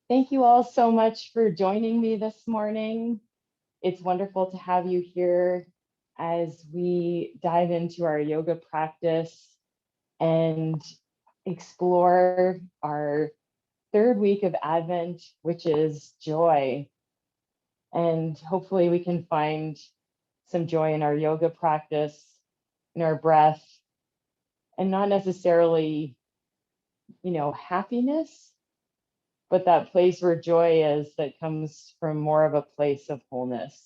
Thank you all so much for joining me this morning. It's wonderful to have you here as we dive into our yoga practice and explore our third week of Advent, which is joy. And hopefully we can find some joy in our yoga practice, in our breath, and not necessarily, happiness, but that place where joy is that comes from more of a place of wholeness.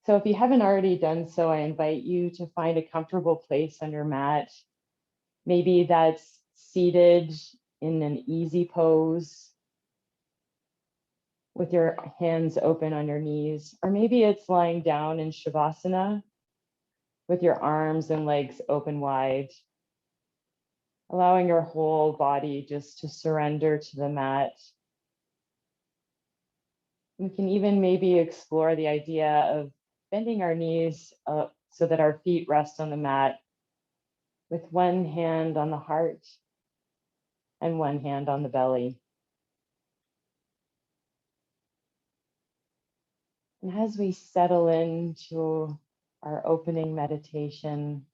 So if you haven't already done so, I invite you to find a comfortable place on your mat. Maybe that's seated in an easy pose with your hands open on your knees, or maybe it's lying down in Shavasana with your arms and legs open wide, allowing your whole body just to surrender to the mat. We can even maybe explore the idea of bending our knees up so that our feet rest on the mat with one hand on the heart and one hand on the belly. And as we settle into our opening meditation,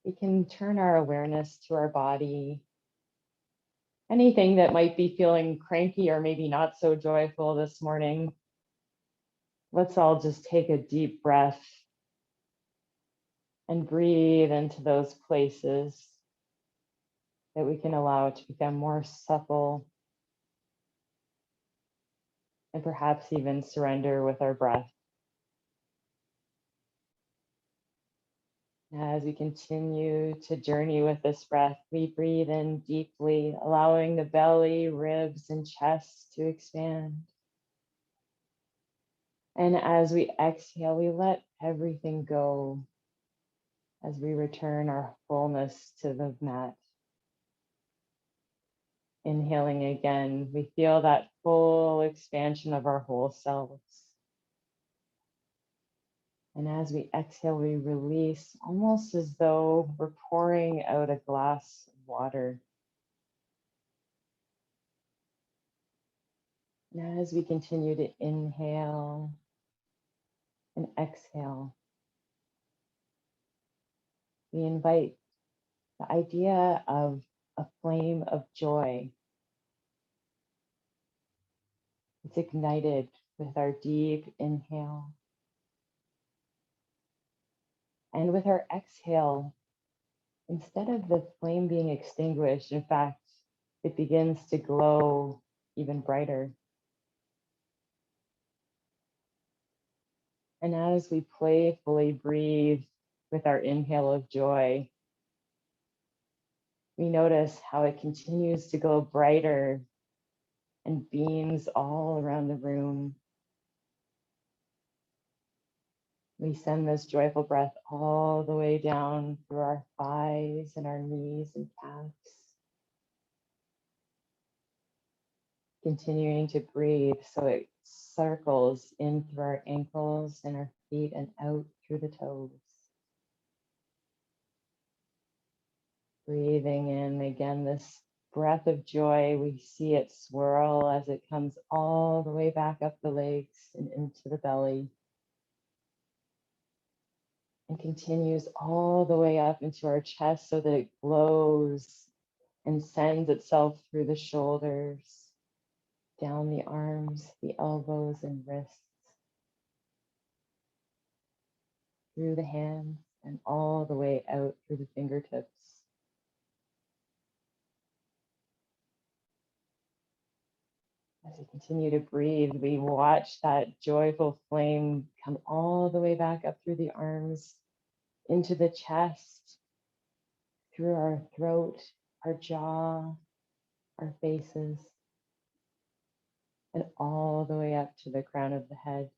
we can turn our awareness to our body. Anything that might be feeling cranky or maybe not so joyful this morning, let's all just take a deep breath and breathe into those places that we can allow to become more supple and perhaps even surrender with our breath. As we continue to journey with this breath, we breathe in deeply, allowing the belly, ribs, and chest to expand. And as we exhale, we let everything go as we return our fullness to the mat. Inhaling again, we feel that full expansion of our whole selves. And as we exhale, we release almost as though we're pouring out a glass of water. And as we continue to inhale and exhale, we invite the idea of a flame of joy. It's ignited with our deep inhale. And with our exhale, instead of the flame being extinguished, in fact, it begins to glow even brighter. And as we playfully breathe with our inhale of joy, we notice how it continues to glow brighter and beams all around the room. We send this joyful breath all the way down through our thighs and our knees and calves. Continuing to breathe so it circles in through our ankles and our feet and out through the toes. Breathing in again this breath of joy, we see it swirl as it comes all the way back up the legs and into the belly, and continues all the way up into our chest so that it glows and sends itself through the shoulders, down the arms, the elbows and wrists, through the hands, and all the way out through the fingertips. As we continue to breathe, we watch that joyful flame come all the way back up through the arms, into the chest, through our throat, our jaw, our faces, and all the way up to the crown of the head.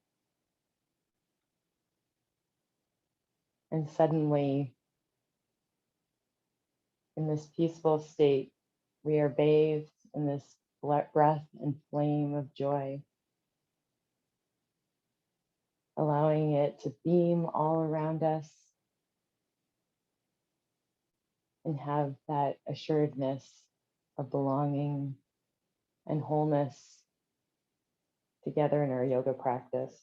And suddenly, in this peaceful state, we are bathed in this breath and flame of joy, allowing it to beam all around us and have that assuredness of belonging and wholeness together in our yoga practice.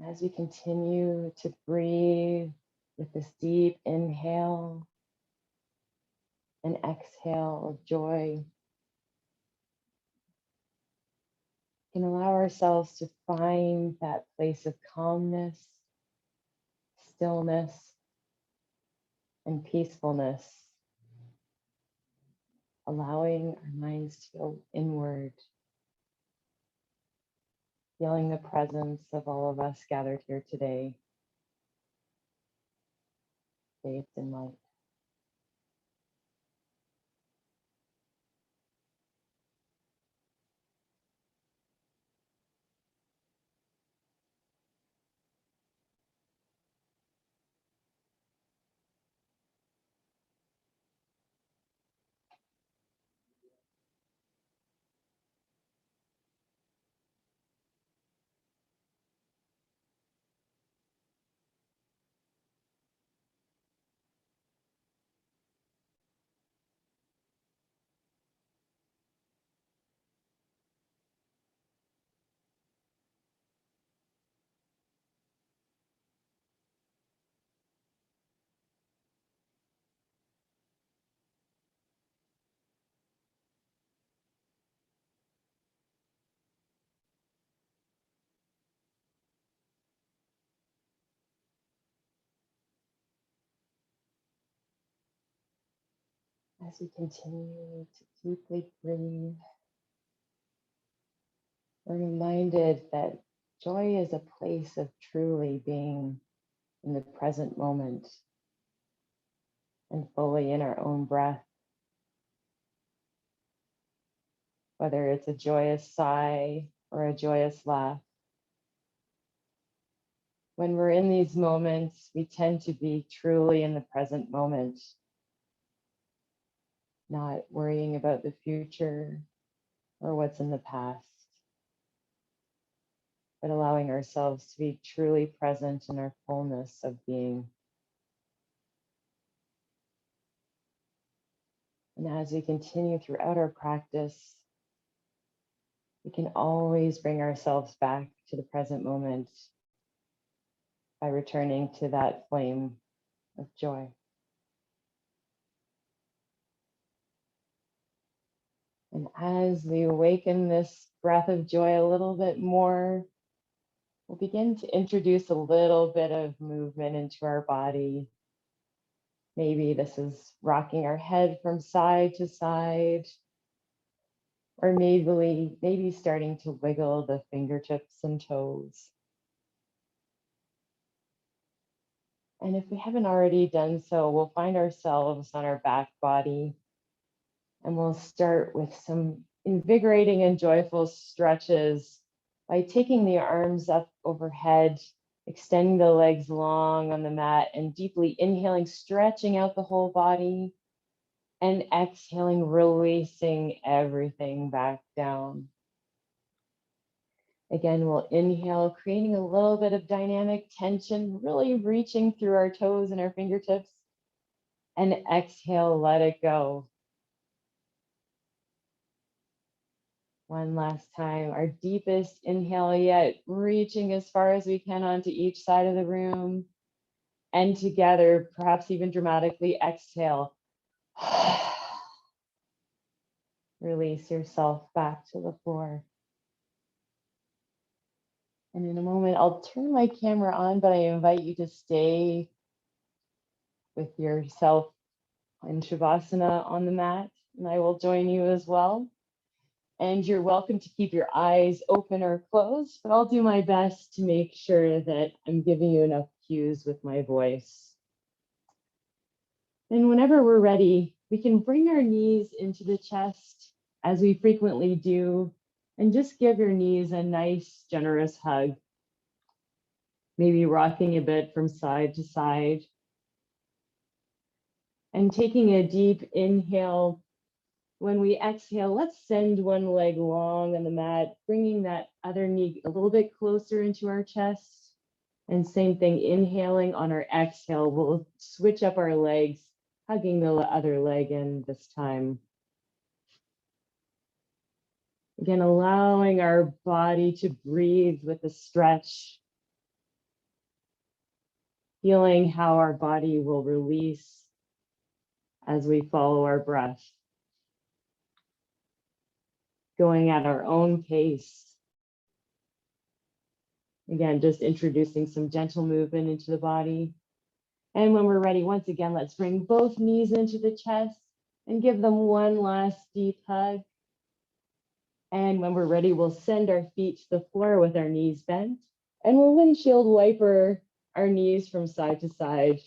As we continue to breathe with this deep inhale and exhale of joy, we can allow ourselves to find that place of calmness, stillness, and peacefulness, allowing our minds to go inward, feeling the presence of all of us gathered here today, bathed in light. As we continue to deeply breathe, we're reminded that joy is a place of truly being in the present moment and fully in our own breath. Whether it's a joyous sigh or a joyous laugh. When we're in these moments, we tend to be truly in the present moment, not worrying about the future or what's in the past, but allowing ourselves to be truly present in our fullness of being. And as we continue throughout our practice, we can always bring ourselves back to the present moment by returning to that flame of joy. And as we awaken this breath of joy a little bit more, we'll begin to introduce a little bit of movement into our body. Maybe this is rocking our head from side to side, or maybe starting to wiggle the fingertips and toes. And if we haven't already done so, we'll find ourselves on our back body, and we'll start with some invigorating and joyful stretches by taking the arms up overhead, extending the legs long on the mat, and deeply inhaling, stretching out the whole body, and exhaling, releasing everything back down. Again, we'll inhale, creating a little bit of dynamic tension, really reaching through our toes and our fingertips, and exhale, let it go. One last time, our deepest inhale yet, reaching as far as we can onto each side of the room. And together, perhaps even dramatically, exhale. Release yourself back to the floor. And in a moment, I'll turn my camera on, but I invite you to stay with yourself in Shavasana on the mat, and I will join you as well. And you're welcome to keep your eyes open or closed, but I'll do my best to make sure that I'm giving you enough cues with my voice. And whenever we're ready, we can bring our knees into the chest as we frequently do, and just give your knees a nice, generous hug. Maybe rocking a bit from side to side. And taking a deep inhale. When we exhale, let's send one leg long on the mat, bringing that other knee a little bit closer into our chest. And same thing, inhaling on our exhale, we'll switch up our legs, hugging the other leg in this time. Again, allowing our body to breathe with the stretch, feeling how our body will release as we follow our breath, going at our own pace. Again, just introducing some gentle movement into the body. And when we're ready, once again, let's bring both knees into the chest and give them one last deep hug. And when we're ready, we'll send our feet to the floor with our knees bent, and we'll windshield wiper our knees from side to side.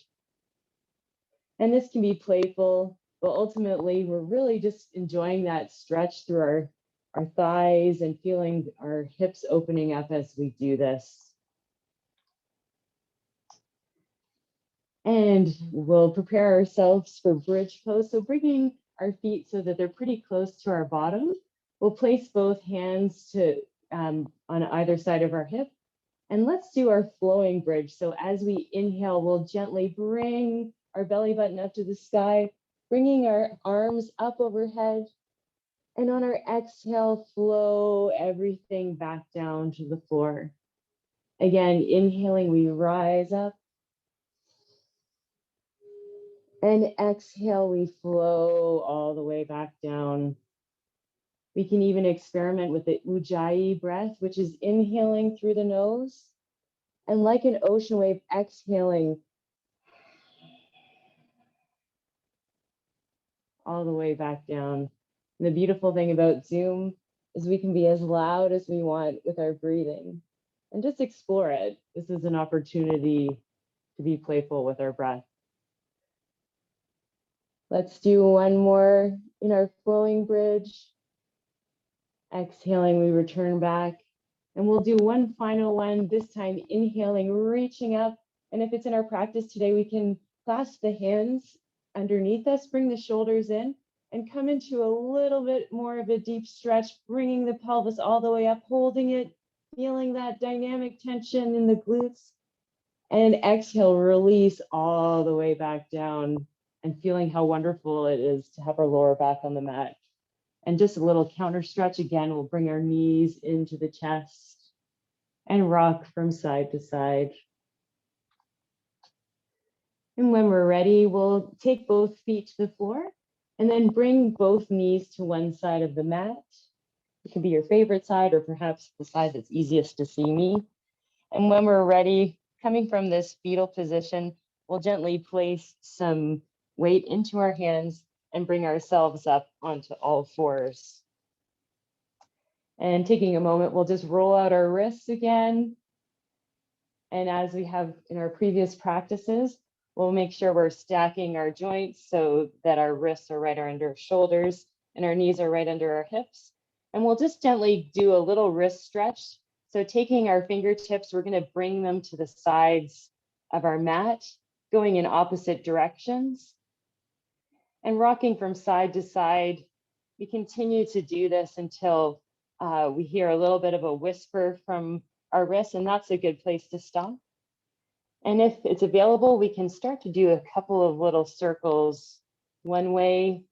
And this can be playful, but ultimately we're really just enjoying that stretch through our thighs and feeling our hips opening up as we do this. And we'll prepare ourselves for bridge pose. So bringing our feet so that they're pretty close to our bottom. We'll place both hands on either side of our hip. And let's do our flowing bridge. So as we inhale, we'll gently bring our belly button up to the sky, bringing our arms up overhead. And on our exhale, flow everything back down to the floor. Again, inhaling, we rise up. And exhale, we flow all the way back down. We can even experiment with the Ujjayi breath, which is inhaling through the nose. And like an ocean wave, exhaling all the way back down. And the beautiful thing about Zoom is we can be as loud as we want with our breathing and just explore it. This is an opportunity to be playful with our breath. Let's do one more in our flowing bridge. Exhaling, we return back. And we'll do one final one, this time inhaling, reaching up. And if it's in our practice today, we can clasp the hands underneath us, bring the shoulders in, and come into a little bit more of a deep stretch, bringing the pelvis all the way up, holding it, feeling that dynamic tension in the glutes. And exhale, release all the way back down, and feeling how wonderful it is to have our lower back on the mat. And just a little counter stretch again, we'll bring our knees into the chest and rock from side to side. And when we're ready, we'll take both feet to the floor and then bring both knees to one side of the mat. It can be your favorite side or perhaps the side that's easiest to see me. And when we're ready, coming from this fetal position, we'll gently place some weight into our hands and bring ourselves up onto all fours. And taking a moment, we'll just roll out our wrists again. And as we have in our previous practices, we'll make sure we're stacking our joints so that our wrists are right under our shoulders and our knees are right under our hips. And we'll just gently do a little wrist stretch. So taking our fingertips, we're going to bring them to the sides of our mat, going in opposite directions. And rocking from side to side, we continue to do this until we hear a little bit of a whisper from our wrists, and that's a good place to stop. And if it's available, we can start to do a couple of little circles one way,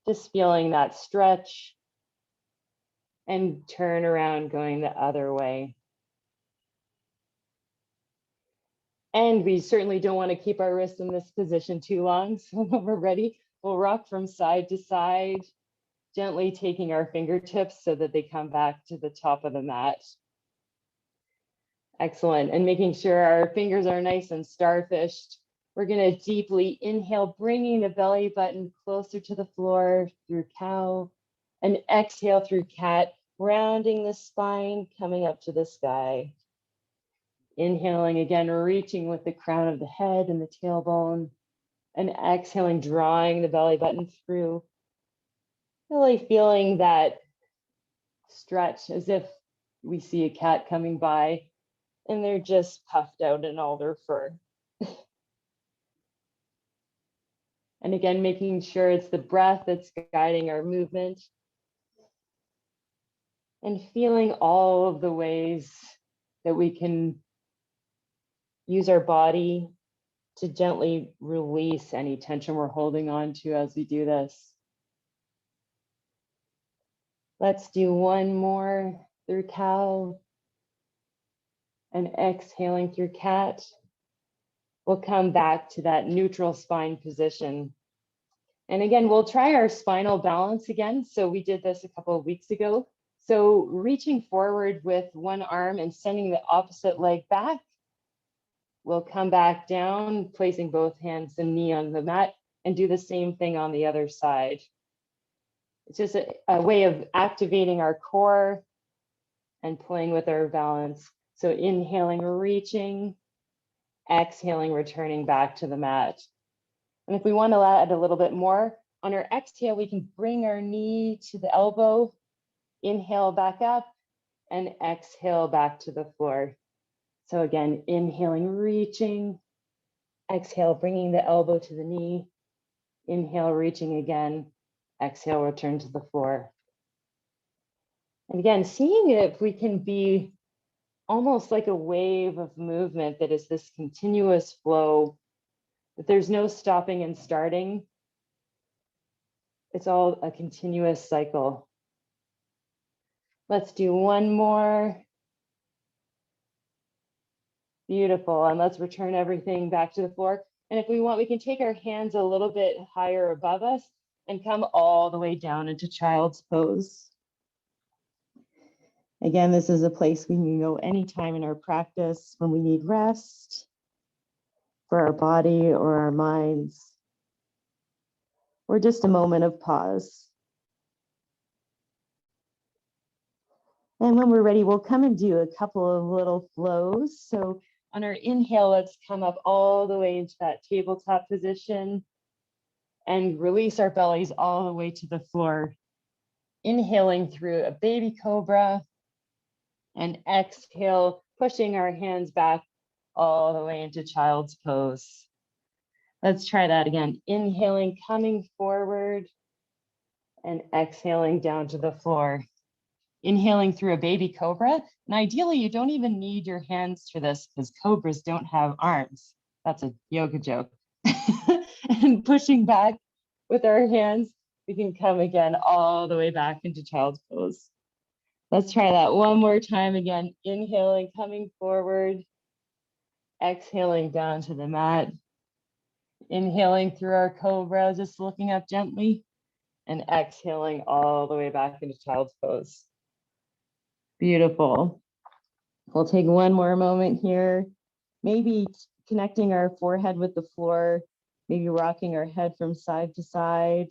just feeling that stretch, and turn around going the other way. And we certainly don't want to keep our wrists in this position too long. So when we're ready, we'll rock from side to side, gently taking our fingertips so that they come back to the top of the mat. Excellent. And making sure our fingers are nice and starfished. We're going to deeply inhale, bringing the belly button closer to the floor through cow, and exhale through cat, rounding the spine, coming up to the sky. Inhaling again, reaching with the crown of the head and the tailbone, and exhaling, drawing the belly button through. Really feeling that stretch as if we see a cat coming by and they're just puffed out in all their fur. And again, making sure it's the breath that's guiding our movement. And feeling all of the ways that we can use our body to gently release any tension we're holding on to as we do this. Let's do one more through cow and exhaling through cat. We'll come back to that neutral spine position. And again, we'll try our spinal balance again. So we did this a couple of weeks ago. So reaching forward with one arm and sending the opposite leg back. We'll come back down, placing both hands and knee on the mat, and do the same thing on the other side. It's just a way of activating our core and playing with our balance. So inhaling, reaching, exhaling, returning back to the mat. And if we want to add a little bit more, on our exhale, we can bring our knee to the elbow, inhale back up, and exhale back to the floor. So again, inhaling, reaching, exhale, bringing the elbow to the knee, inhale, reaching again, exhale, return to the floor. And again, seeing if we can be almost like a wave of movement that is this continuous flow, that there's no stopping and starting. It's all a continuous cycle. Let's do one more. Beautiful. And let's return everything back to the floor. And if we want, we can take our hands a little bit higher above us and come all the way down into child's pose. Again, this is a place we can go anytime in our practice when we need rest for our body or our minds, or just a moment of pause. And when we're ready, we'll come and do a couple of little flows. So on our inhale, let's come up all the way into that tabletop position and release our bellies all the way to the floor. Inhaling through a baby cobra and exhale, pushing our hands back all the way into child's pose. Let's try that again. Inhaling, coming forward, and exhaling down to the floor. Inhaling through a baby cobra. And ideally, you don't even need your hands for this because cobras don't have arms. That's a yoga joke. And pushing back with our hands, we can come again all the way back into child's pose. Let's try that one more time again. Inhaling, coming forward, exhaling down to the mat. Inhaling through our cobra, just looking up gently, and exhaling all the way back into child's pose. Beautiful. We'll take one more moment here, maybe connecting our forehead with the floor, maybe rocking our head from side to side.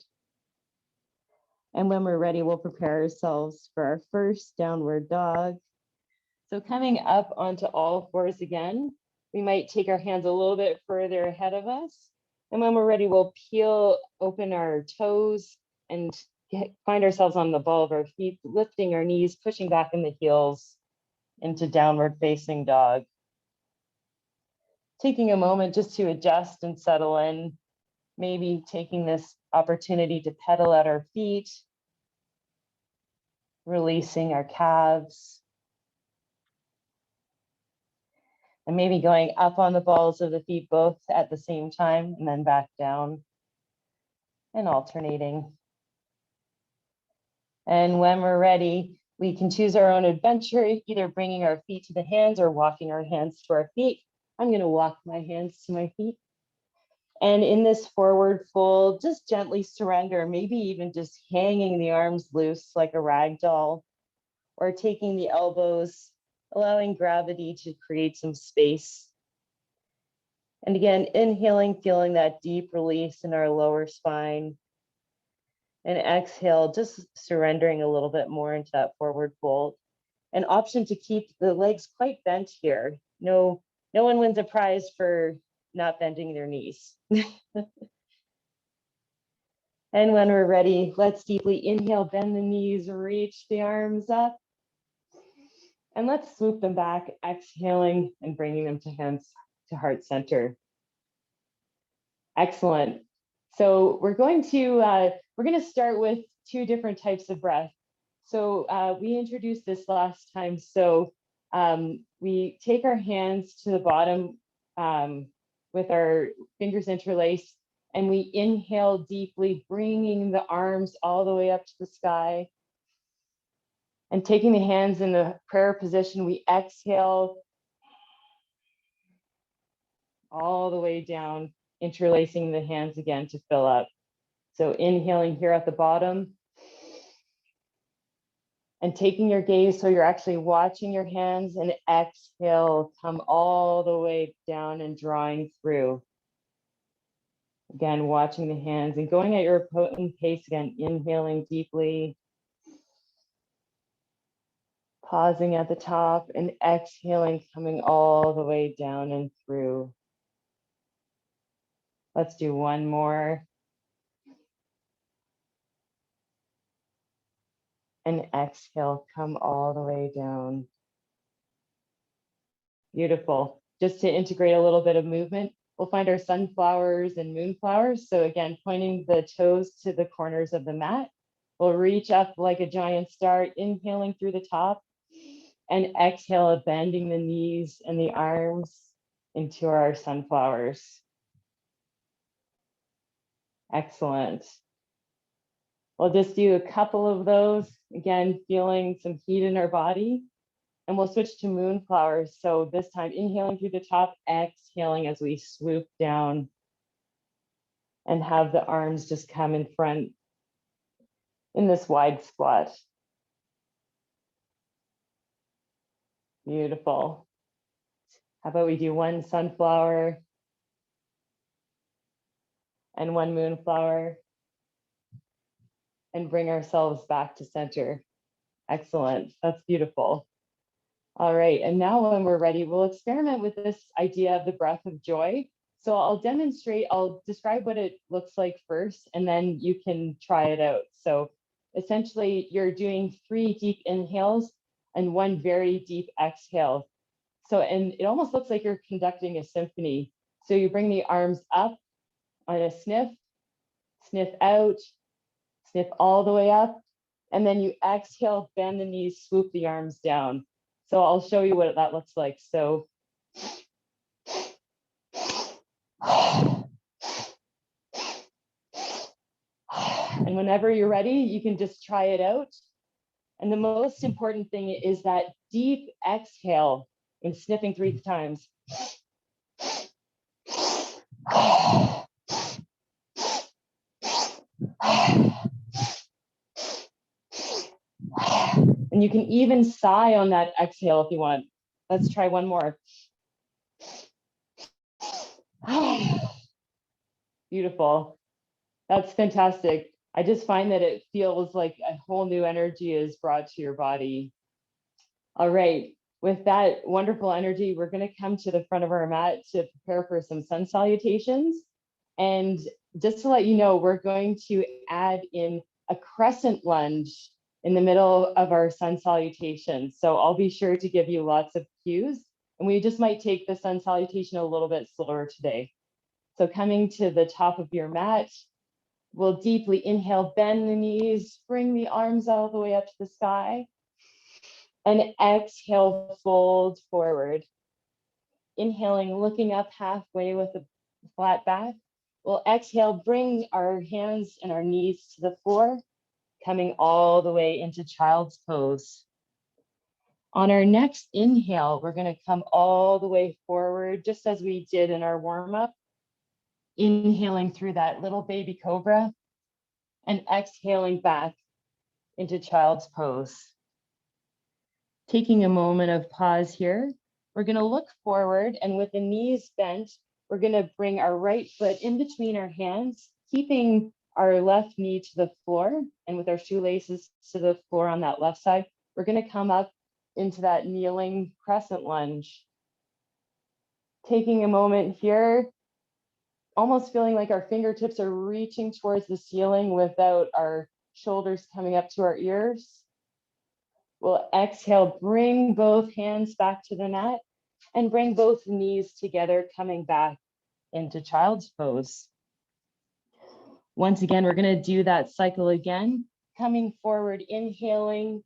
And when we're ready, we'll prepare ourselves for our first downward dog. So coming up onto all fours again, we might take our hands a little bit further ahead of us. And when we're ready, we'll peel open our toes and find ourselves on the ball of our feet, lifting our knees, pushing back in the heels into downward facing dog. Taking a moment just to adjust and settle in, maybe taking this opportunity to pedal at our feet, releasing our calves, and maybe going up on the balls of the feet both at the same time and then back down and alternating. And when we're ready, we can choose our own adventure, either bringing our feet to the hands or walking our hands to our feet. I'm going to walk my hands to my feet. And in this forward fold, just gently surrender, maybe even just hanging the arms loose like a rag doll, or taking the elbows, allowing gravity to create some space. And again, inhaling, feeling that deep release in our lower spine. And exhale, just surrendering a little bit more into that forward fold. An option to keep the legs quite bent here. No one wins a prize for not bending their knees. And when we're ready, let's deeply inhale, bend the knees, reach the arms up. And let's swoop them back, exhaling and bringing them to hands to heart center. Excellent. So we're going to start with two different types of breath. So we introduced this last time. So we take our hands to the bottom with our fingers interlaced, and we inhale deeply, bringing the arms all the way up to the sky. And taking the hands in the prayer position, we exhale all the way down, interlacing the hands again to fill up. So inhaling here at the bottom, and taking your gaze so you're actually watching your hands, and exhale, come all the way down and drawing through. Again, watching the hands and going at your own pace again, inhaling deeply, pausing at the top, and exhaling, coming all the way down and through. Let's do one more. And exhale, come all the way down. Beautiful. Just to integrate a little bit of movement, we'll find our sunflowers and moonflowers. So again, pointing the toes to the corners of the mat. We'll reach up like a giant star, inhaling through the top, and exhale, bending the knees and the arms into our sunflowers. Excellent. We'll just do a couple of those. Again, feeling some heat in our body. And we'll switch to moonflowers. So this time, inhaling through the top, exhaling as we swoop down and have the arms just come in front in this wide squat. Beautiful. How about we do one sunflower and one moonflower, and bring ourselves back to center. Excellent. That's beautiful. All right, and now when we're ready, we'll experiment with this idea of the breath of joy. So I'll describe what it looks like first, and then you can try it out. So essentially, you're doing 3 deep inhales and 1 very deep exhale. So, and it almost looks like you're conducting a symphony. So you bring the arms up on a sniff, sniff out, sniff all the way up, and then you exhale, bend the knees, swoop the arms down. So I'll show you what that looks like. So and whenever you're ready, you can just try it out. And the most important thing is that deep exhale in sniffing 3 times. And you can even sigh on that exhale if you want. Let's try one more. Beautiful. That's fantastic. I just find that it feels like a whole new energy is brought to your body. All right, with that wonderful energy, we're going to come to the front of our mat to prepare for some sun salutations. And just to let you know, we're going to add in a crescent lunge in the middle of our sun salutation. So I'll be sure to give you lots of cues, and we just might take the sun salutation a little bit slower today. So coming to the top of your mat, we'll deeply inhale, bend the knees, bring the arms all the way up to the sky, and exhale, fold forward. Inhaling, looking up halfway with a flat back. We'll exhale, bring our hands and our knees to the floor, coming all the way into child's pose. On our next inhale, we're going to come all the way forward, just as we did in our warm-up. Inhaling through that little baby cobra and exhaling back into child's pose. Taking a moment of pause here, we're going to look forward, and with the knees bent, we're going to bring our right foot in between our hands, keeping our left knee to the floor, and with our shoelaces to the floor on that left side, we're going to come up into that kneeling crescent lunge. Taking a moment here, almost feeling like our fingertips are reaching towards the ceiling without our shoulders coming up to our ears. We'll exhale, bring both hands back to the mat and bring both knees together, coming back into child's pose. Once again, we're going to do that cycle again, coming forward, inhaling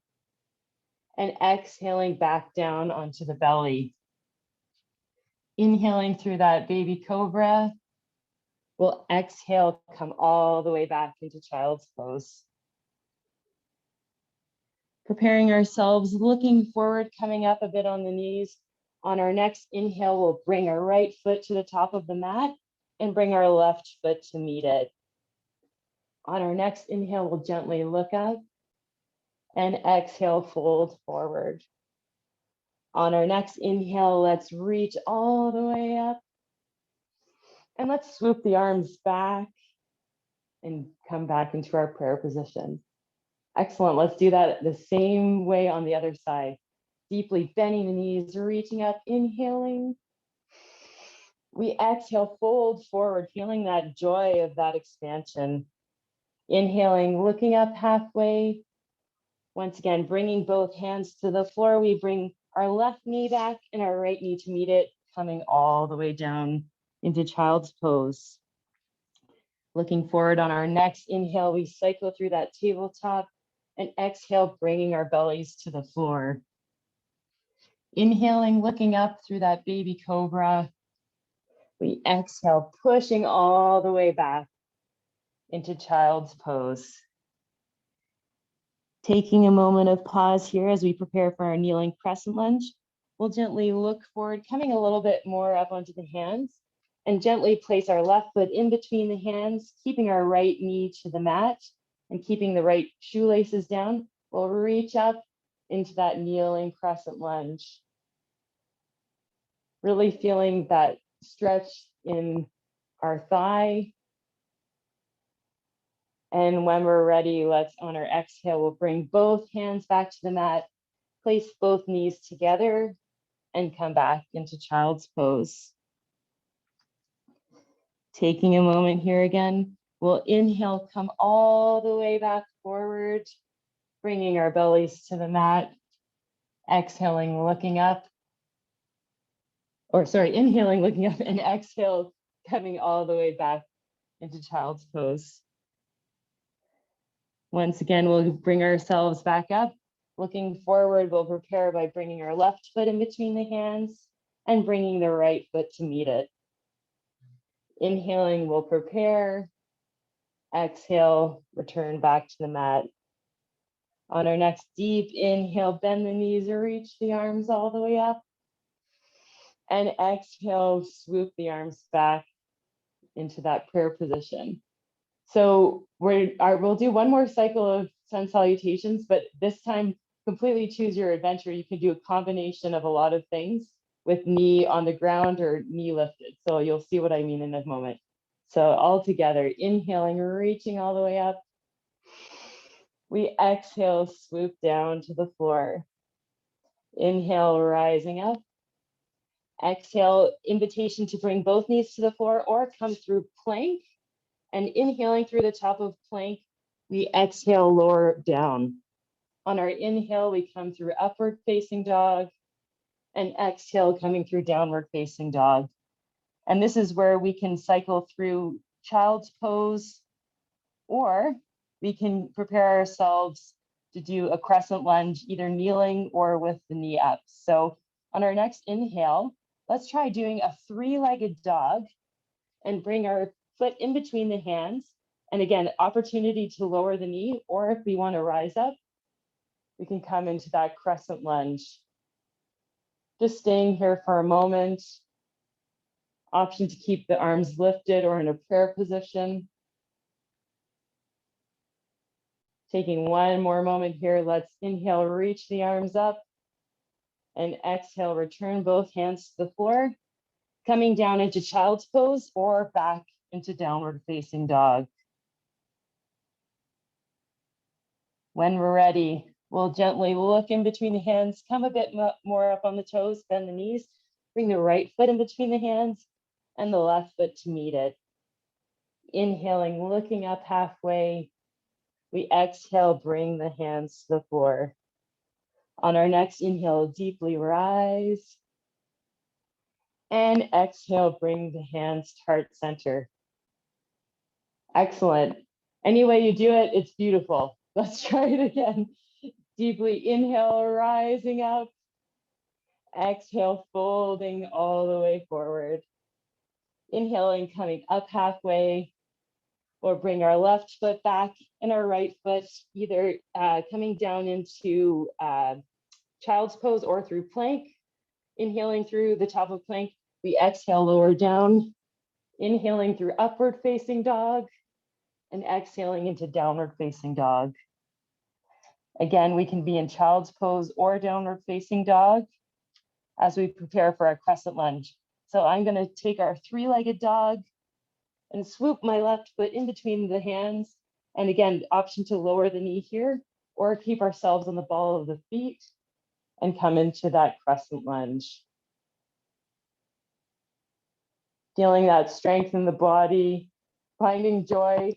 and exhaling back down onto the belly. Inhaling through that baby cobra. We'll exhale, come all the way back into child's pose. Preparing ourselves, looking forward, coming up a bit on the knees. On our next inhale, we'll bring our right foot to the top of the mat and bring our left foot to meet it. On our next inhale, we'll gently look up and exhale, fold forward. On our next inhale, let's reach all the way up and let's swoop the arms back and come back into our prayer position. Excellent. Let's do that the same way on the other side. Deeply bending the knees, reaching up, inhaling. We exhale, fold forward, feeling that joy of that expansion. Inhaling, looking up halfway. Once again, bringing both hands to the floor. We bring our left knee back and our right knee to meet it, coming all the way down into child's pose. Looking forward on our next inhale, we cycle through that tabletop and exhale, bringing our bellies to the floor. Inhaling, looking up through that baby cobra. We exhale, pushing all the way back into child's pose. Taking a moment of pause here as we prepare for our kneeling crescent lunge. We'll gently look forward, coming a little bit more up onto the hands, and gently place our left foot in between the hands, keeping our right knee to the mat and keeping the right shoelaces down. We'll reach up into that kneeling crescent lunge. Really feeling that stretch in our thigh. And when we're ready, let's, on our exhale, we'll bring both hands back to the mat, place both knees together, and come back into child's pose. Taking a moment here again, we'll inhale, come all the way back forward, bringing our bellies to the mat. Exhaling, looking up. Inhaling, looking up, and exhale, coming all the way back into child's pose. Once again, we'll bring ourselves back up. Looking forward, we'll prepare by bringing our left foot in between the hands and bringing the right foot to meet it. Inhaling, we'll prepare. Exhale, return back to the mat. On our next deep inhale, bend the knees or reach the arms all the way up. And exhale, swoop the arms back into that prayer position. So we'll do one more cycle of sun salutations, but this time completely choose your adventure. You can do a combination of a lot of things with knee on the ground or knee lifted. So you'll see what I mean in a moment. So all together, inhaling, reaching all the way up. We exhale, swoop down to the floor. Inhale, rising up. Exhale, invitation to bring both knees to the floor or come through plank. And inhaling through the top of plank, we exhale, lower down. On our inhale, we come through upward facing dog, and exhale, coming through downward facing dog. And this is where we can cycle through child's pose, or we can prepare ourselves to do a crescent lunge, either kneeling or with the knee up. So on our next inhale, let's try doing a three-legged dog and bring our foot in between the hands. And again, opportunity to lower the knee, or if we want to rise up, we can come into that crescent lunge. Just staying here for a moment. Option to keep the arms lifted or in a prayer position. Taking one more moment here, let's inhale, reach the arms up, and exhale, return both hands to the floor, coming down into child's pose or back into downward facing dog. When we're ready, we'll gently look in between the hands, come a bit more up on the toes, bend the knees, bring the right foot in between the hands and the left foot to meet it. Inhaling, looking up halfway. We exhale, bring the hands to the floor. On our next inhale, deeply rise. And exhale, bring the hands to heart center. Excellent. Any way you do it, it's beautiful. Let's try it again. Deeply inhale, rising up. Exhale, folding all the way forward. Inhaling, coming up halfway, or bring our left foot back and our right foot either coming down into child's pose or through plank. Inhaling through the top of plank, we exhale, lower down. Inhaling through upward facing dog and exhaling into downward facing dog. Again, we can be in child's pose or downward facing dog as we prepare for our crescent lunge. So I'm going to take our three-legged dog and swoop my left foot in between the hands. And again, option to lower the knee here or keep ourselves on the ball of the feet and come into that crescent lunge. Feeling that strength in the body, finding joy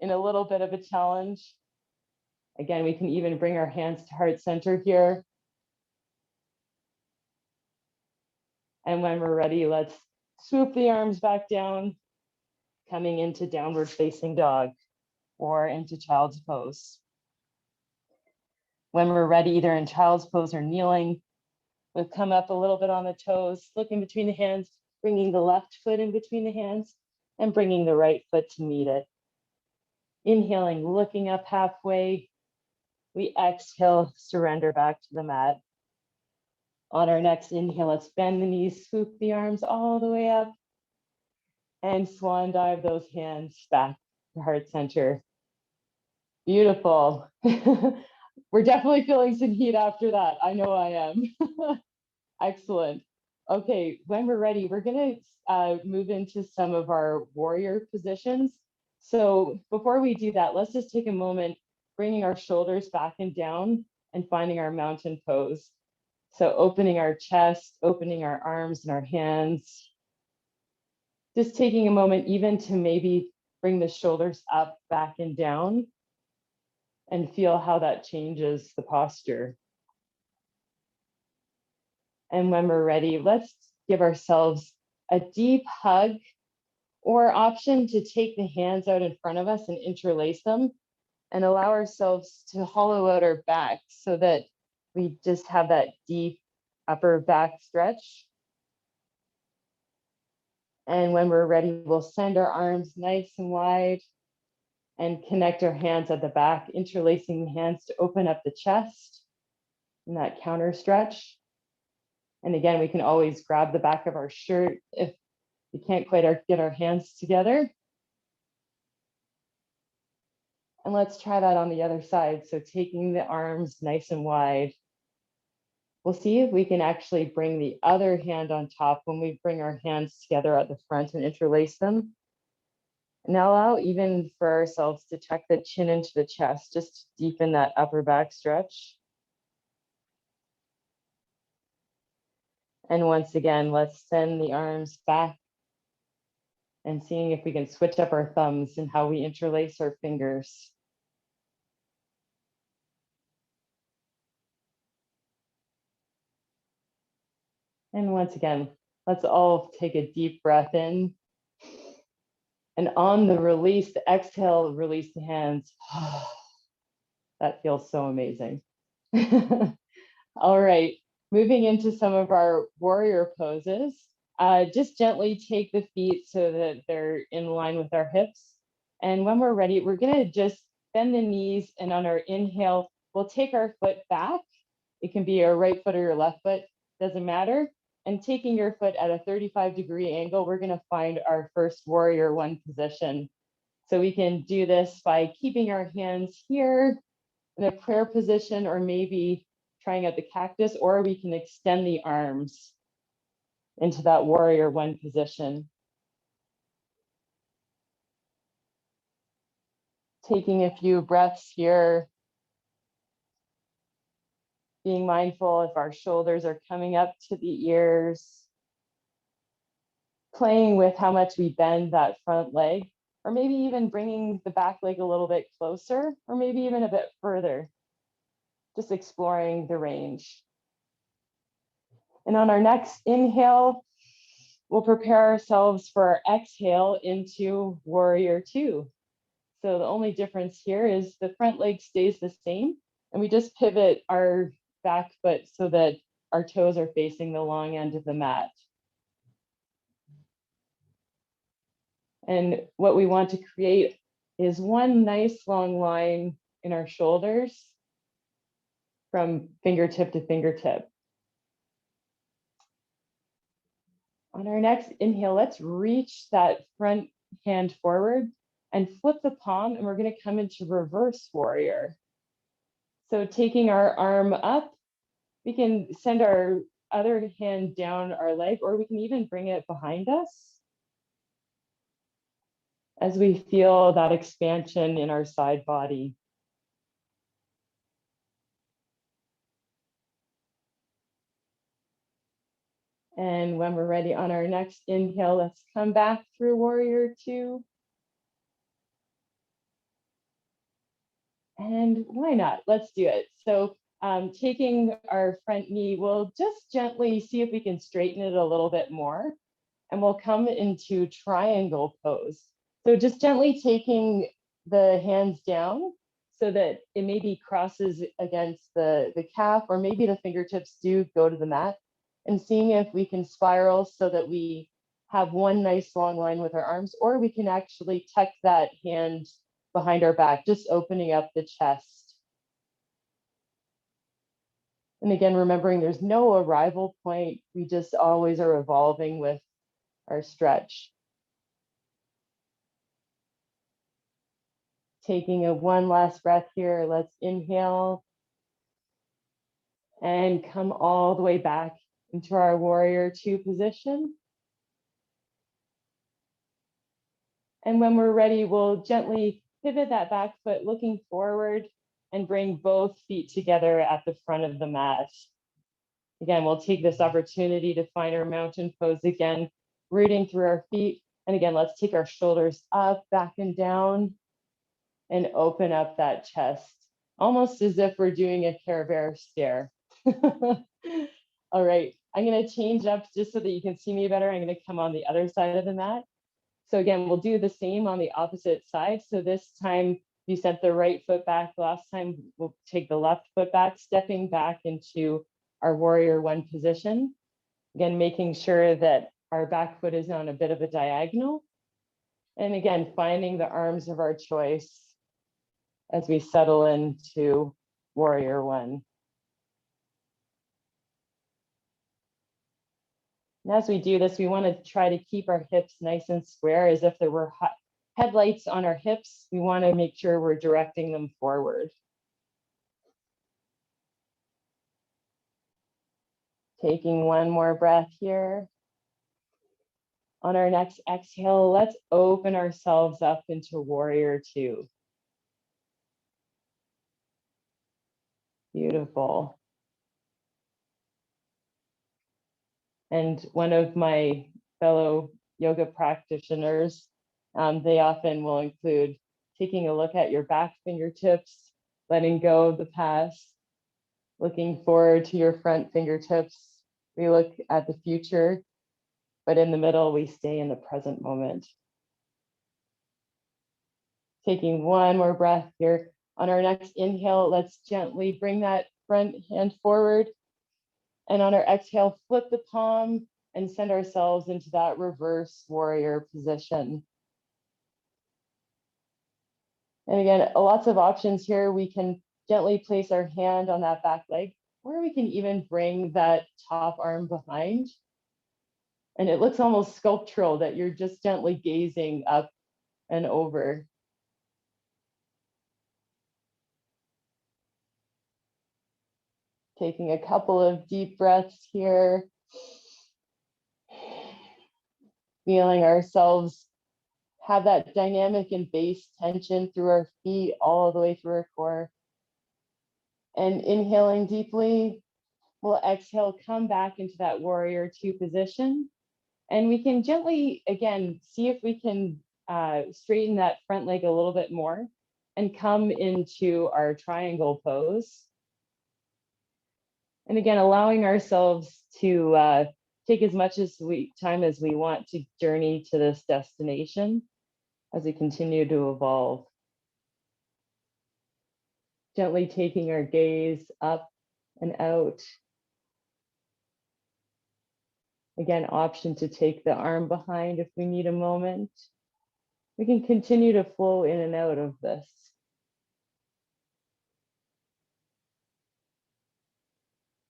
in a little bit of a challenge. Again, we can even bring our hands to heart center here. And when we're ready, let's swoop the arms back down, coming into downward facing dog or into child's pose. When we're ready, either in child's pose or kneeling, we'll come up a little bit on the toes, looking between the hands, bringing the left foot in between the hands and bringing the right foot to meet it. Inhaling, looking up halfway. We exhale, surrender back to the mat. On our next inhale, let's bend the knees, swoop the arms all the way up, and swan dive those hands back to heart center. Beautiful. We're definitely feeling some heat after that. I know I am. Excellent. Okay, when we're ready, we're going to move into some of our warrior positions. So before we do that, let's just take a moment, bringing our shoulders back and down and finding our mountain pose. So opening our chest, opening our arms and our hands. Just taking a moment even to maybe bring the shoulders up, back and down and feel how that changes the posture. And when we're ready, let's give ourselves a deep hug or option to take the hands out in front of us and interlace them and allow ourselves to hollow out our back so that we just have that deep upper back stretch. And when we're ready, we'll send our arms nice and wide and connect our hands at the back, interlacing the hands to open up the chest in that counter stretch. And again, we can always grab the back of our shirt if we can't quite get our hands together. And let's try that on the other side. So taking the arms nice and wide. We'll see if we can actually bring the other hand on top when we bring our hands together at the front and interlace them. Now allow even for ourselves to tuck the chin into the chest, just to deepen that upper back stretch. And once again, let's send the arms back and seeing if we can switch up our thumbs and how we interlace our fingers. And once again, let's all take a deep breath in. And on the release, the exhale, release the hands. That feels so amazing. All right, moving into some of our warrior poses. Just gently take the feet so that they're in line with our hips. And when we're ready, we're gonna just bend the knees, and on our inhale, we'll take our foot back. It can be your right foot or your left foot, doesn't matter. And taking your foot at a 35-degree angle, we're gonna find our first warrior one position. So we can do this by keeping our hands here in a prayer position, or maybe trying out the cactus, or we can extend the arms into that warrior one position. Taking a few breaths here, being mindful if our shoulders are coming up to the ears, playing with how much we bend that front leg, or maybe even bringing the back leg a little bit closer, or maybe even a bit further, just exploring the range. And on our next inhale, we'll prepare ourselves for our exhale into warrior two. So the only difference here is the front leg stays the same, and we just pivot our back foot so that our toes are facing the long end of the mat. And what we want to create is one nice long line in our shoulders from fingertip to fingertip. On our next inhale, let's reach that front hand forward and flip the palm, and we're going to come into reverse warrior. So taking our arm up, we can send our other hand down our leg, or we can even bring it behind us as we feel that expansion in our side body. And when we're ready on our next inhale, let's come back through warrior two. And why not? Let's do it. So taking our front knee, we'll just gently see if we can straighten it a little bit more. And we'll come into triangle pose. So just gently taking the hands down so that it maybe crosses against the calf, or maybe the fingertips do go to the mat, and seeing if we can spiral so that we have one nice long line with our arms, or we can actually tuck that hand behind our back, just opening up the chest. And again, remembering there's no arrival point. We just always are evolving with our stretch. Taking a one last breath here, let's inhale and come all the way back into our warrior two position. And when we're ready, we'll gently pivot that back foot looking forward and bring both feet together at the front of the mat. Again, we'll take this opportunity to find our mountain pose again, rooting through our feet. And again, let's take our shoulders up, back and down, and open up that chest, almost as if we're doing a Care Bear stare. All right, I'm gonna change up just so that you can see me better. I'm gonna come on the other side of the mat. So again, we'll do the same on the opposite side. So this time you sent the right foot back. Last time we'll take the left foot back, stepping back into our warrior one position. Again, making sure that our back foot is on a bit of a diagonal. And again, finding the arms of our choice as we settle into warrior one. And as we do this, we want to try to keep our hips nice and square, as if there were headlights on our hips. We want to make sure we're directing them forward. Taking one more breath here. On our next exhale, let's open ourselves up into warrior two. Beautiful. And one of my fellow yoga practitioners, they often will include taking a look at your back fingertips, letting go of the past, looking forward to your front fingertips. We look at the future, but in the middle, we stay in the present moment. Taking one more breath here. On our next inhale, let's gently bring that front hand forward. And on our exhale, flip the palm and send ourselves into that reverse warrior position. And again, lots of options here. We can gently place our hand on that back leg, or we can even bring that top arm behind. And it looks almost sculptural that you're just gently gazing up and over. Taking a couple of deep breaths here. Feeling ourselves have that dynamic and base tension through our feet all the way through our core. And inhaling deeply, we'll exhale, come back into that warrior two position. And we can gently, again, see if we can straighten that front leg a little bit more and come into our triangle pose. And again, allowing ourselves to take as much time as we want to journey to this destination as we continue to evolve. Gently taking our gaze up and out. Again, option to take the arm behind if we need a moment. We can continue to flow in and out of this.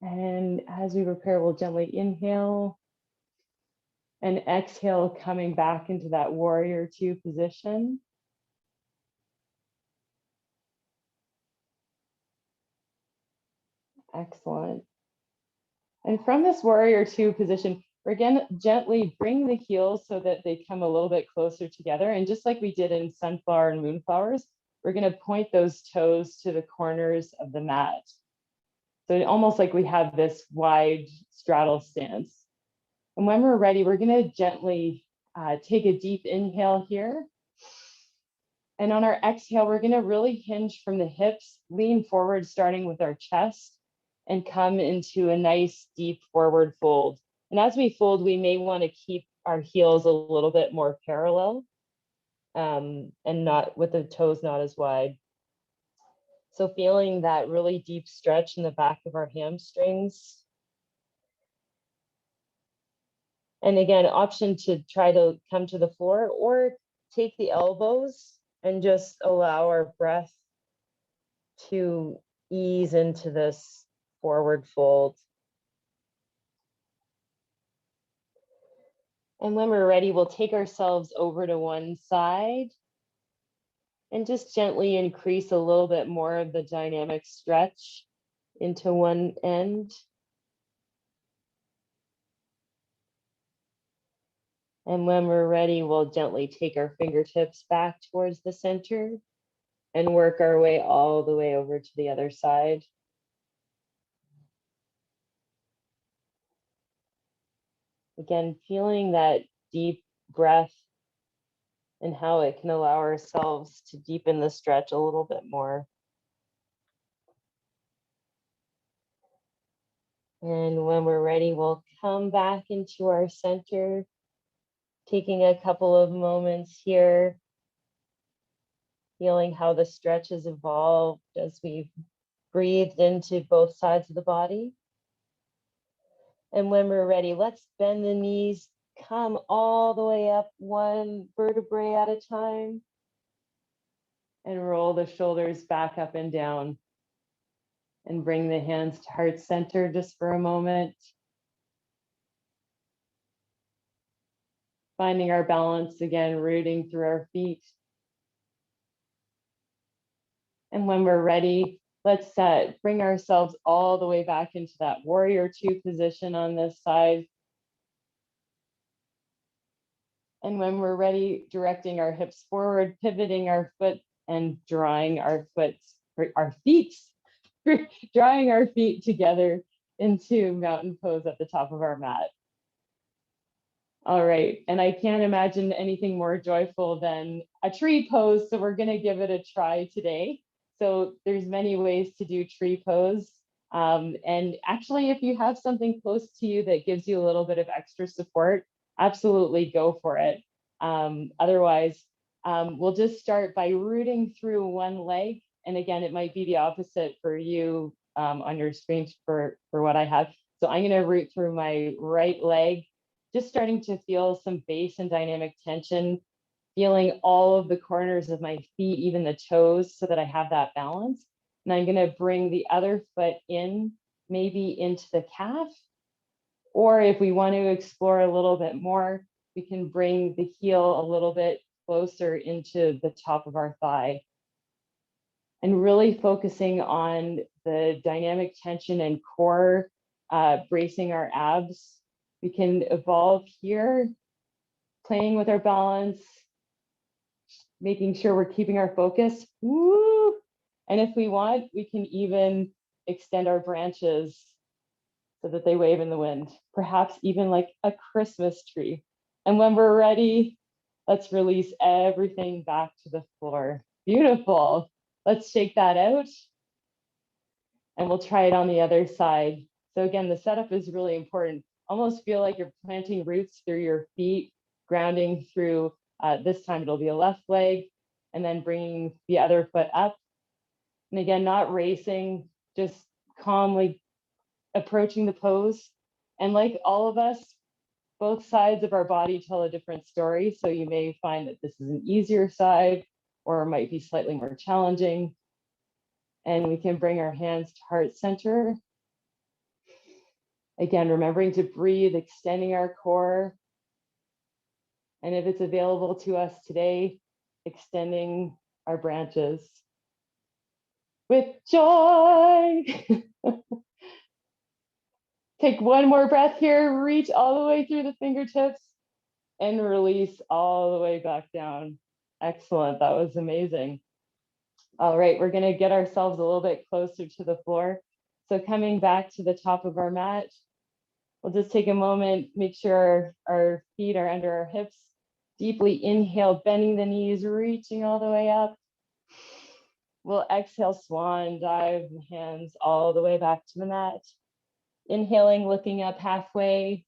And as we prepare, we'll gently inhale and exhale, coming back into that warrior two position. Excellent. And from this warrior two position, we're again gently bring the heels so that they come a little bit closer together. And just like we did in sunflower and moonflowers, we're going to point those toes to the corners of the mat. So almost like we have this wide straddle stance. And when we're ready, we're going to gently take a deep inhale here. And on our exhale, we're going to really hinge from the hips, lean forward, starting with our chest, and come into a nice deep forward fold. And as we fold, we may want to keep our heels a little bit more parallel and not with the toes not as wide. So feeling that really deep stretch in the back of our hamstrings. And again, option to try to come to the floor or take the elbows and just allow our breath to ease into this forward fold. And when we're ready, we'll take ourselves over to one side and just gently increase a little bit more of the dynamic stretch into one end. And when we're ready, we'll gently take our fingertips back towards the center and work our way all the way over to the other side. Again, feeling that deep breath and how it can allow ourselves to deepen the stretch a little bit more. And when we're ready, we'll come back into our center, taking a couple of moments here, feeling how the stretch has evolved as we've breathed into both sides of the body. And when we're ready, let's bend the knees, come all the way up one vertebrae at a time, and roll the shoulders back up and down. And bring the hands to heart center just for a moment. Finding our balance again, rooting through our feet. And when we're ready, let's bring ourselves all the way back into that warrior two position on this side. And when we're ready, directing our hips forward, pivoting our foot and drawing our feet drawing our feet together into mountain pose at the top of our mat. All right, and I can't imagine anything more joyful than a tree pose, so we're gonna give it a try today. So there's many ways to do tree pose. And actually, if you have something close to you that gives you a little bit of extra support, absolutely go for it. Otherwise, we'll just start by rooting through one leg. And again, it might be the opposite for you on your screen for what I have. So I'm gonna root through my right leg, just starting to feel some base and dynamic tension, feeling all of the corners of my feet, even the toes, so that I have that balance. And I'm gonna bring the other foot in, maybe into the calf, or if we want to explore a little bit more, we can bring the heel a little bit closer into the top of our thigh. And really focusing on the dynamic tension and core, bracing our abs. We can evolve here, playing with our balance, making sure we're keeping our focus. Woo! And if we want, we can even extend our branches so that they wave in the wind, perhaps even like a Christmas tree. And when we're ready, let's release everything back to the floor. Beautiful. Let's shake that out. And we'll try it on the other side. So again, the setup is really important. Almost feel like you're planting roots through your feet, grounding through, this time it'll be a left leg, and then bringing the other foot up. And again, not racing, just calmly approaching the pose. And like all of us, Both sides of our body tell a different story, so you may find that this is an easier side or might be slightly more challenging. And we can bring our hands to heart center. Again, remembering to breathe, extending our core. And if it's available to us today, extending our branches with joy. Take one more breath here, reach all the way through the fingertips and release all the way back down. Excellent, that was amazing. All right, we're gonna get ourselves a little bit closer to the floor. So coming back to the top of our mat, we'll just take a moment, make sure our feet are under our hips. Deeply inhale, bending the knees, reaching all the way up. We'll exhale, swan dive, hands all the way back to the mat. Inhaling, looking up halfway.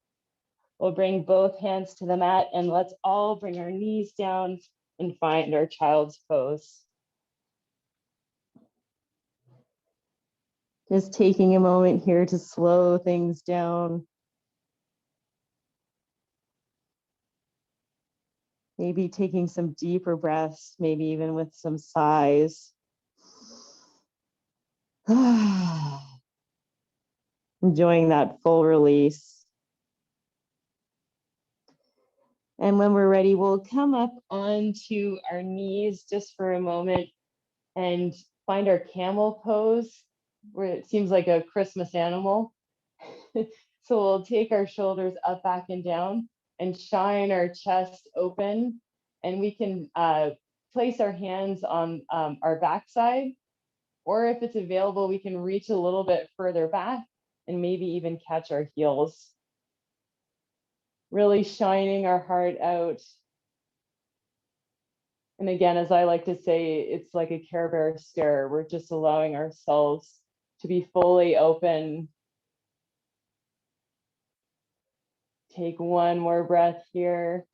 We'll bring both hands to the mat and let's all bring our knees down and find our child's pose. Just taking a moment here to slow things down. Maybe taking some deeper breaths, maybe even with some sighs. Enjoying that full release. And when we're ready, we'll come up onto our knees just for a moment and find our camel pose, where it seems like a Christmas animal. So we'll take our shoulders up, back, and down and shine our chest open. And we can place our hands on our backside, or if it's available, we can reach a little bit further back and maybe even catch our heels. Really shining our heart out. And again, as I like to say, it's like a Care Bear stare. We're just allowing ourselves to be fully open. Take one more breath here.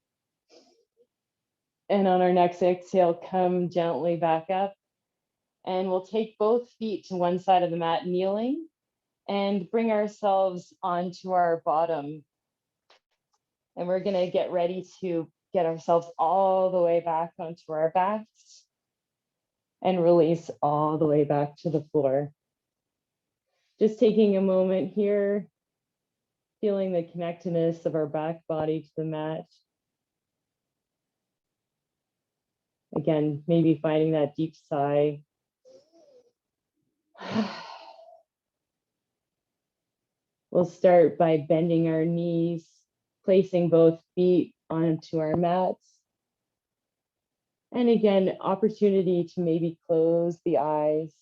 And on our next exhale, come gently back up. And we'll take both feet to one side of the mat, kneeling, and bring ourselves onto our bottom. And we're gonna get ready to get ourselves all the way back onto our backs and release all the way back to the floor. Just taking a moment here, feeling the connectedness of our back body to the mat. Again, maybe finding that deep sigh. We'll start by bending our knees, placing both feet onto our mats. And again, opportunity to maybe close the eyes.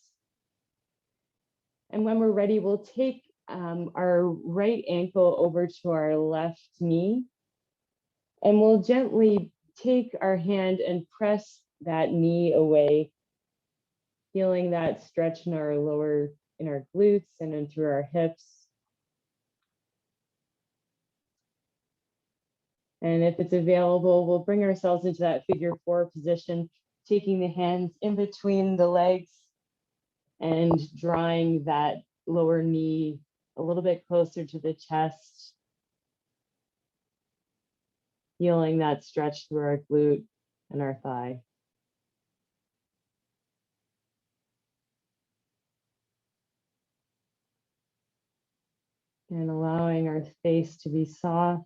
And when we're ready, we'll take our right ankle over to our left knee. And we'll gently take our hand and press that knee away, feeling that stretch in our glutes and in through our hips. And if it's available, we'll bring ourselves into that figure 4 position, taking the hands in between the legs and drawing that lower knee a little bit closer to the chest, feeling that stretch through our glute and our thigh. And allowing our face to be soft.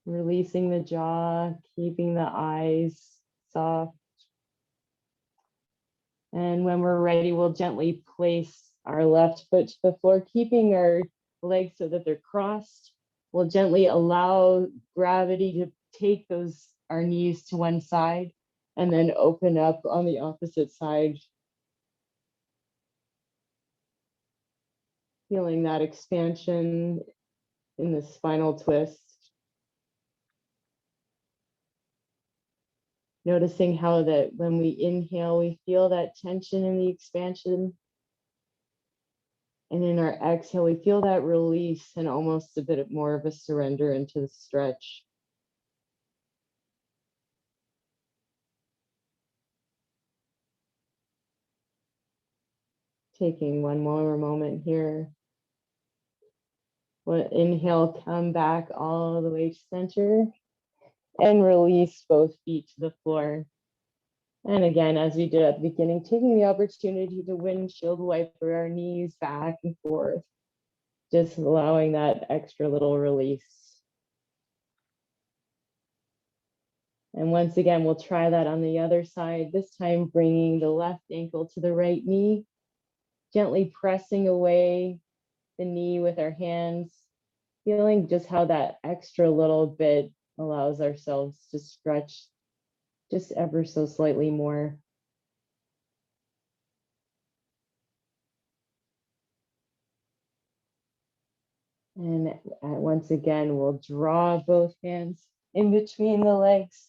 Releasing the jaw, keeping the eyes soft. And when we're ready, we'll gently place our left foot to the floor, keeping our legs so that they're crossed. We'll gently allow gravity to take our knees to one side and then open up on the opposite side. Feeling that expansion in the spinal twist. Noticing how that when we inhale, we feel that tension in the expansion. And in our exhale, we feel that release and almost a bit more of a surrender into the stretch. Taking one more moment here. We'll inhale, come back all the way to center and release both feet to the floor. And again, as we did at the beginning, taking the opportunity to windshield wiper our knees back and forth, just allowing that extra little release. And once again, we'll try that on the other side, this time bringing the left ankle to the right knee, gently pressing away the knee with our hands, feeling just how that extra little bit allows ourselves to stretch just ever so slightly more. And once again, we'll draw both hands in between the legs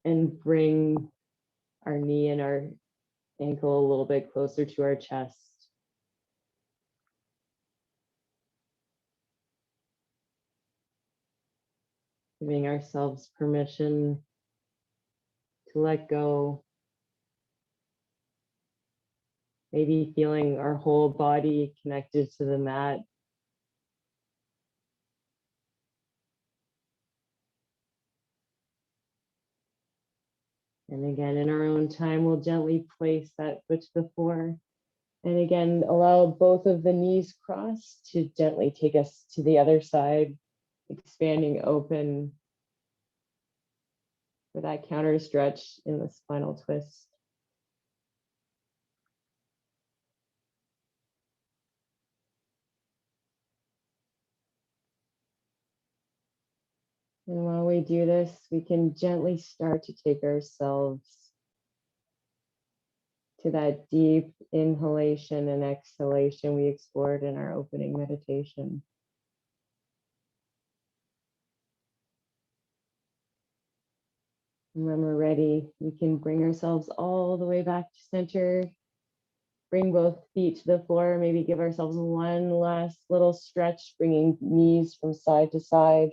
and bring our knee and our ankle a little bit closer to our chest. Giving ourselves permission to let go. Maybe feeling our whole body connected to the mat. And again, in our own time, we'll gently place that foot to the floor. And again, allow both of the knees crossed to gently take us to the other side, expanding open for that counter stretch in the spinal twist. And while we do this, we can gently start to take ourselves to that deep inhalation and exhalation we explored in our opening meditation. And when we're ready, we can bring ourselves all the way back to center. Bring both feet to the floor, maybe give ourselves one last little stretch, bringing knees from side to side.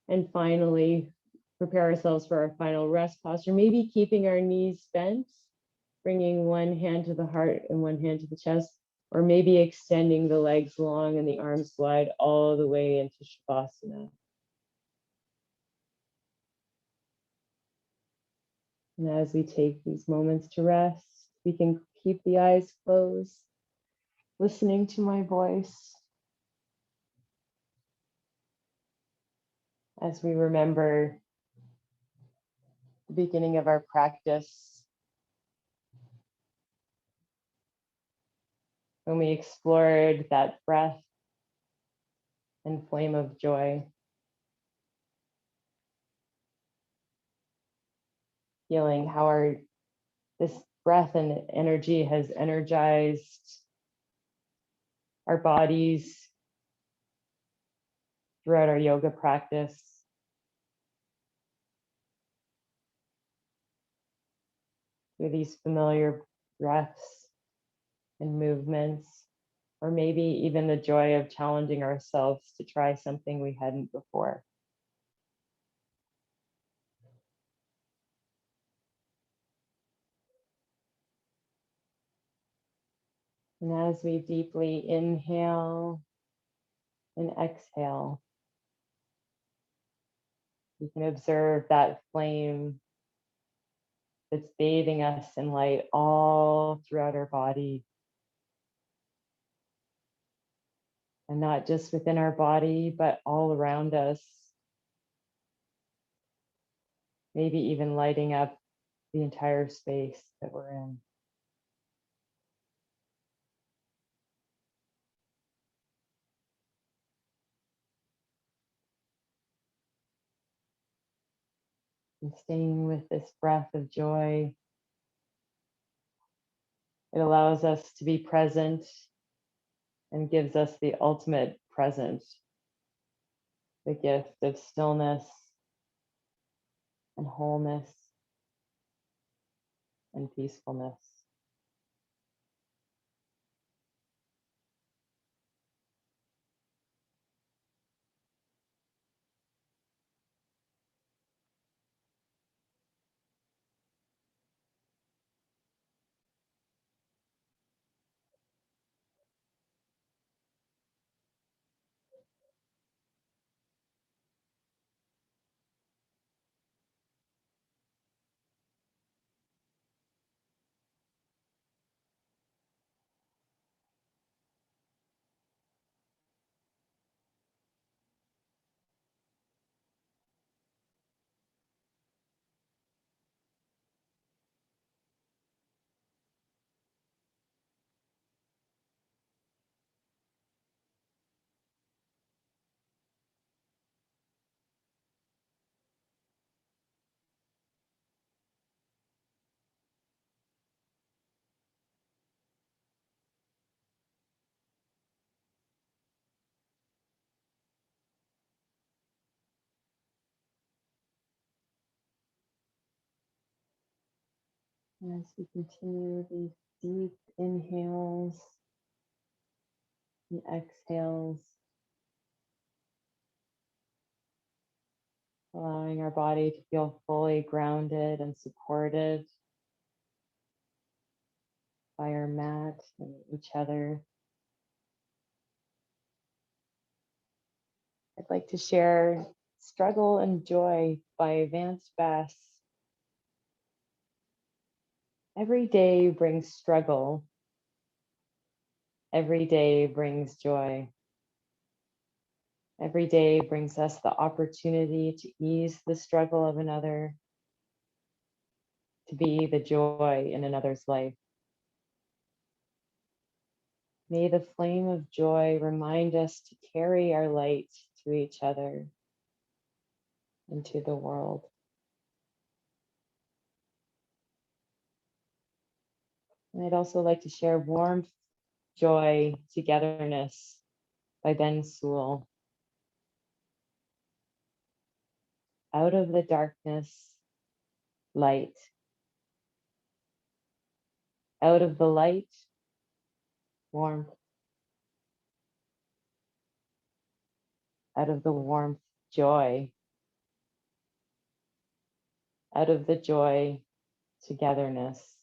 And finally, prepare ourselves for our final rest posture, maybe keeping our knees bent, bringing one hand to the heart and one hand to the chest, or maybe extending the legs long and the arms wide all the way into Shavasana. And as we take these moments to rest, we can keep the eyes closed, listening to my voice as we remember the beginning of our practice when we explored that breath and flame of joy. Feeling how this breath and energy has energized our bodies throughout our yoga practice. Through these familiar breaths and movements, or maybe even the joy of challenging ourselves to try something we hadn't before. And as we deeply inhale and exhale, you can observe that flame that's bathing us in light all throughout our body. And not just within our body, but all around us. Maybe even lighting up the entire space that we're in. And staying with this breath of joy, it allows us to be present and gives us the ultimate present, the gift of stillness and wholeness and peacefulness. As we continue these deep inhales and exhales, allowing our body to feel fully grounded and supported by our mat and each other. I'd like to share Struggle and Joy by Vance Bass. Every day brings struggle. Every day brings joy. Every day brings us the opportunity to ease the struggle of another, to be the joy in another's life. May the flame of joy remind us to carry our light to each other and to the world. And I'd also like to share Warmth, Joy, Togetherness by Ben Sewell. Out of the darkness, light. Out of the light, warmth. Out of the warmth, joy. Out of the joy, togetherness.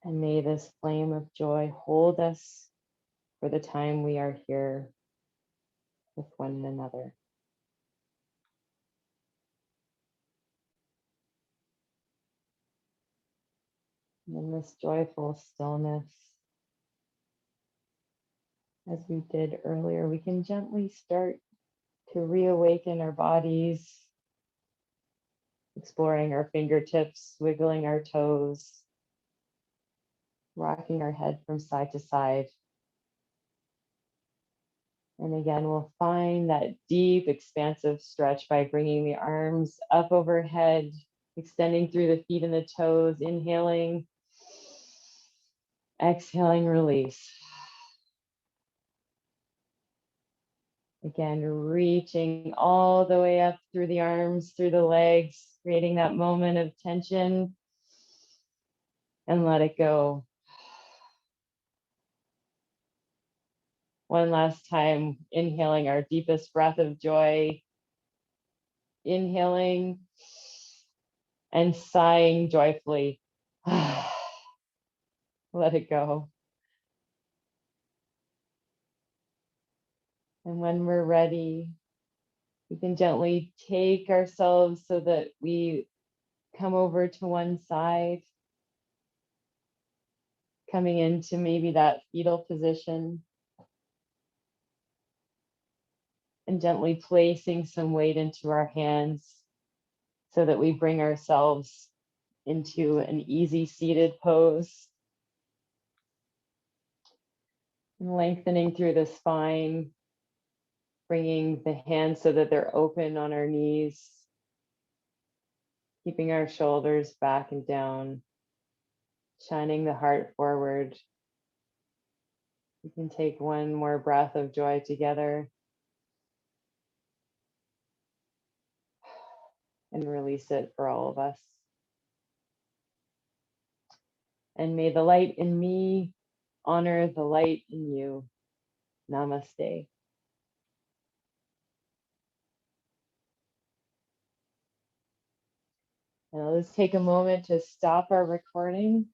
And may this flame of joy hold us for the time we are here with one another. And in this joyful stillness, as we did earlier, we can gently start to reawaken our bodies, exploring our fingertips, wiggling our toes, rocking our head from side to side. And again, we'll find that deep, expansive stretch by bringing the arms up overhead, extending through the feet and the toes, inhaling, exhaling, release. Again, reaching all the way up through the arms, through the legs, creating that moment of tension, and let it go. One last time, inhaling our deepest breath of joy, inhaling and sighing joyfully. Let it go. And when we're ready, we can gently take ourselves so that we come over to one side, coming into maybe that fetal position, and gently placing some weight into our hands so that we bring ourselves into an easy seated pose. And lengthening through the spine, bringing the hands so that they're open on our knees, keeping our shoulders back and down, shining the heart forward. We can take one more breath of joy together and release it for all of us. And may the light in me honor the light in you. Namaste. And I'll just take a moment to stop our recording